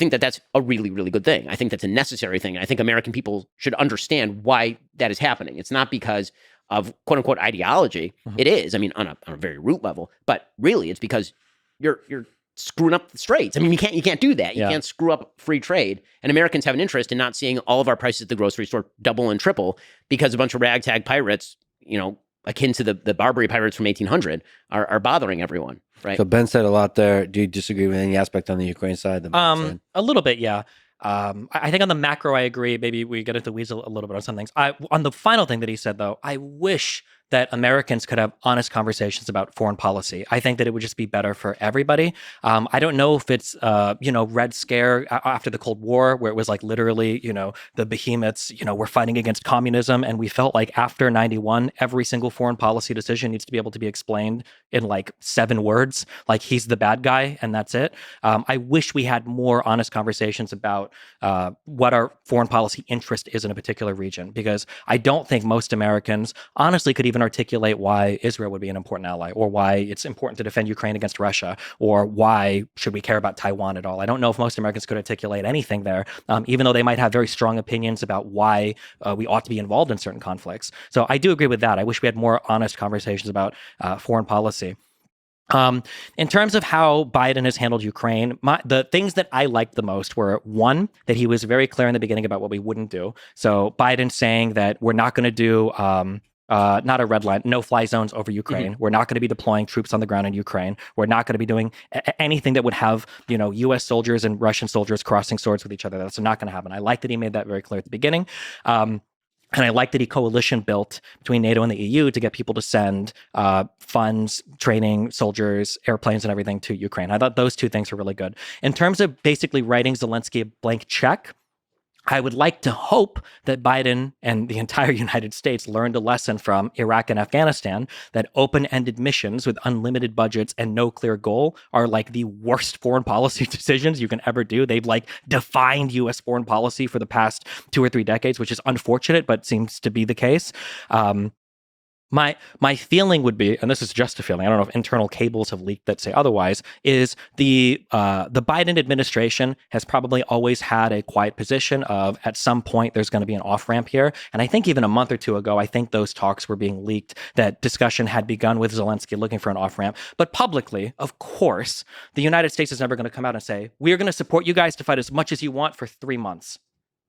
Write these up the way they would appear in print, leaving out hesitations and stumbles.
think that that's a really, really good thing. I think that's a necessary thing. I think American people should understand why that is happening. It's not because of quote unquote ideology. It is, I mean, on a very root level, but really it's because you're screwing up the straits. I mean, you can't do that. You can't screw up free trade. And Americans have an interest in not seeing all of our prices at the grocery store double and triple because a bunch of ragtag pirates, akin to the Barbary pirates from 1800, are bothering everyone, right? So Ben said a lot there. Do you disagree with any aspect on the Ukraine side? A little bit, yeah. I think on the macro, I agree. Maybe we get into the weeds a little bit on some things. On the final thing that he said, though, I wish that Americans could have honest conversations about foreign policy. I think that it would just be better for everybody. I don't know if it's, Red Scare after the Cold War, where it was like literally, the behemoths, we're fighting against communism. And we felt like after 91, every single foreign policy decision needs to be able to be explained in like 7 words, like he's the bad guy and that's it. I wish we had more honest conversations about what our foreign policy interest is in a particular region, because I don't think most Americans honestly could even articulate why Israel would be an important ally, or why it's important to defend Ukraine against Russia, or why should we care about Taiwan at all. I don't know if most Americans could articulate anything there, even though they might have very strong opinions about why we ought to be involved in certain conflicts. So I do agree with that. I wish we had more honest conversations about foreign policy. In terms of how Biden has handled Ukraine, the things that I liked the most were, one, that he was very clear in the beginning about what we wouldn't do. So Biden saying that we're not going to do not a red line, no-fly zones over Ukraine. We're not going to be deploying troops on the ground in Ukraine. We're not going to be doing anything that would have, U.S. soldiers and Russian soldiers crossing swords with each other. That's not going to happen. I like that he made that very clear at the beginning. And I like that he coalition built between NATO and the EU to get people to send funds, training, soldiers, airplanes, and everything to Ukraine. I thought those 2 things were really good. In terms of basically writing Zelensky a blank check, I would like to hope that Biden and the entire United States learned a lesson from Iraq and Afghanistan, that open-ended missions with unlimited budgets and no clear goal are like the worst foreign policy decisions you can ever do. They've like defined U.S. foreign policy for the past 2 or 3 decades, which is unfortunate, but seems to be the case. My feeling would be, and this is just a feeling, I don't know if internal cables have leaked that say otherwise, is the Biden administration has probably always had a quiet position of, at some point there's going to be an off-ramp here. And I think even a month or 2 ago, I think those talks were being leaked, that discussion had begun with Zelensky looking for an off-ramp. But publicly, of course, the United States is never going to come out and say, we're going to support you guys to fight as much as you want for 3 months.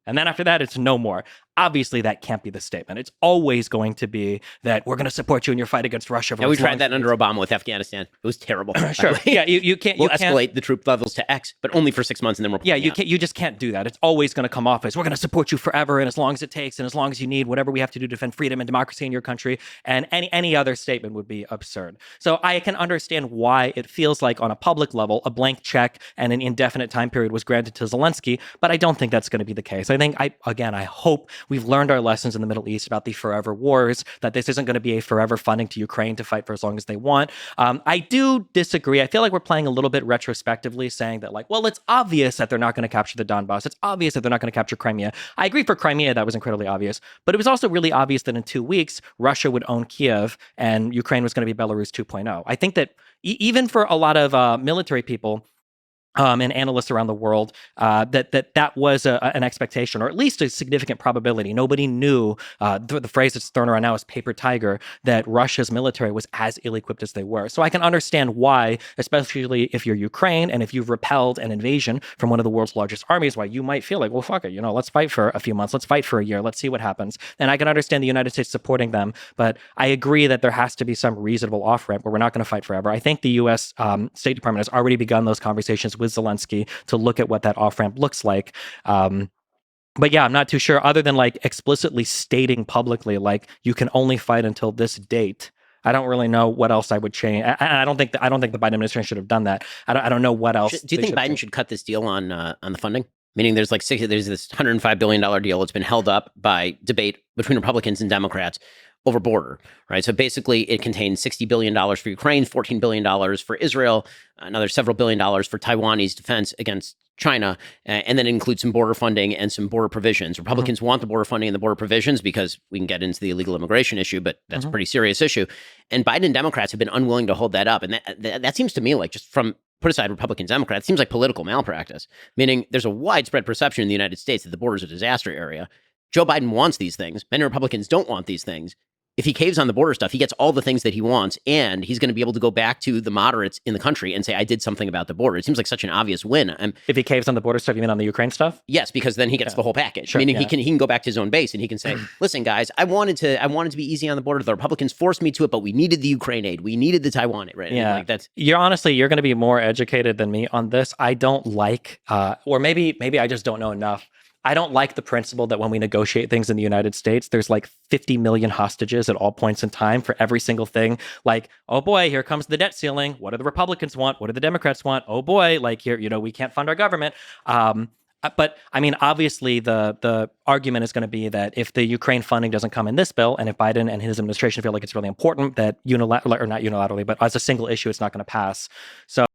And then after that, it's no more. Obviously, that can't be the statement. It's always going to be that we're going to support you in your fight against Russia. Yeah, we tried that under Obama with Afghanistan. It was terrible. Sure. Yeah, you can't. We'll escalate the troop levels to X, but only for 6 months, and then we're you just can't do that. It's always going to come off as, we're going to support you forever, and as long as it takes, and as long as you need, whatever we have to do to defend freedom and democracy in your country. And any other statement would be absurd. So I can understand why it feels like on a public level, a blank check and an indefinite time period was granted to Zelensky, but I don't think that's going to be the case. I think, I hope we've learned our lessons in the Middle East about the forever wars, that this isn't going to be a forever funding to Ukraine to fight for as long as they want. I do disagree. I feel like we're playing a little bit retrospectively, saying that it's obvious that they're not going to capture the Donbass. It's obvious that they're not going to capture Crimea. I agree, for Crimea, that was incredibly obvious. But it was also really obvious that in 2 weeks, Russia would own Kiev and Ukraine was going to be Belarus 2.0. I think that even for a lot of military people, and analysts around the world, that was an expectation, or at least a significant probability. Nobody knew, the phrase that's thrown around now is paper tiger, that Russia's military was as ill-equipped as they were. So I can understand why, especially if you're Ukraine and if you've repelled an invasion from one of the world's largest armies, why you might feel like, well, fuck it, let's fight for a few months, let's fight for a year, let's see what happens. And I can understand the United States supporting them, but I agree that there has to be some reasonable off-ramp where we're not going to fight forever. I think the U.S. State Department has already begun those conversations with Zelensky to look at what that off-ramp looks like. But yeah, I'm not too sure, other than explicitly stating publicly, you can only fight until this date. I don't really know what else I would change. I don't think the Biden administration should have done that. I don't know what else. Do you think Biden should cut this deal on the funding? Meaning there's this $105 billion deal that's been held up by debate between Republicans and Democrats over border, right? So basically it contains $60 billion for Ukraine, $14 billion for Israel, another several billion dollars for Taiwanese defense against China, and then includes some border funding and some border provisions. Republicans want the border funding and the border provisions because we can get into the illegal immigration issue, but that's a pretty serious issue. And Biden and Democrats have been unwilling to hold that up. And that seems to me like, just from put aside Republican, Democrat, it seems like political malpractice, meaning there's a widespread perception in the United States that the border is a disaster area. Joe Biden wants these things. Many Republicans don't want these things. If he caves on the border stuff, he gets all the things that he wants, and he's going to be able to go back to the moderates in the country and say, I did something about the border. It seems like such an obvious win. If he caves on the border stuff, you mean on the Ukraine stuff? Yes, because then he gets the whole package. Sure, Meaning yeah. he can go back to his own base and he can say, listen, guys, I wanted to be easy on the border. The Republicans forced me to it, but we needed the Ukraine aid. We needed the Taiwan aid, right? Yeah. Like that's You're going to be more educated than me on this. I don't like, or maybe I just don't know enough. I don't like the principle that when we negotiate things in the United States, there's like 50 million hostages at all points in time for every single thing. Like, oh boy, here comes the debt ceiling. What do the Republicans want? What do the Democrats want? Oh boy, like here, we can't fund our government. But I mean, obviously, the argument is going to be that if the Ukraine funding doesn't come in this bill, and if Biden and his administration feel like it's really important, that not unilaterally, but as a single issue, it's not going to pass. So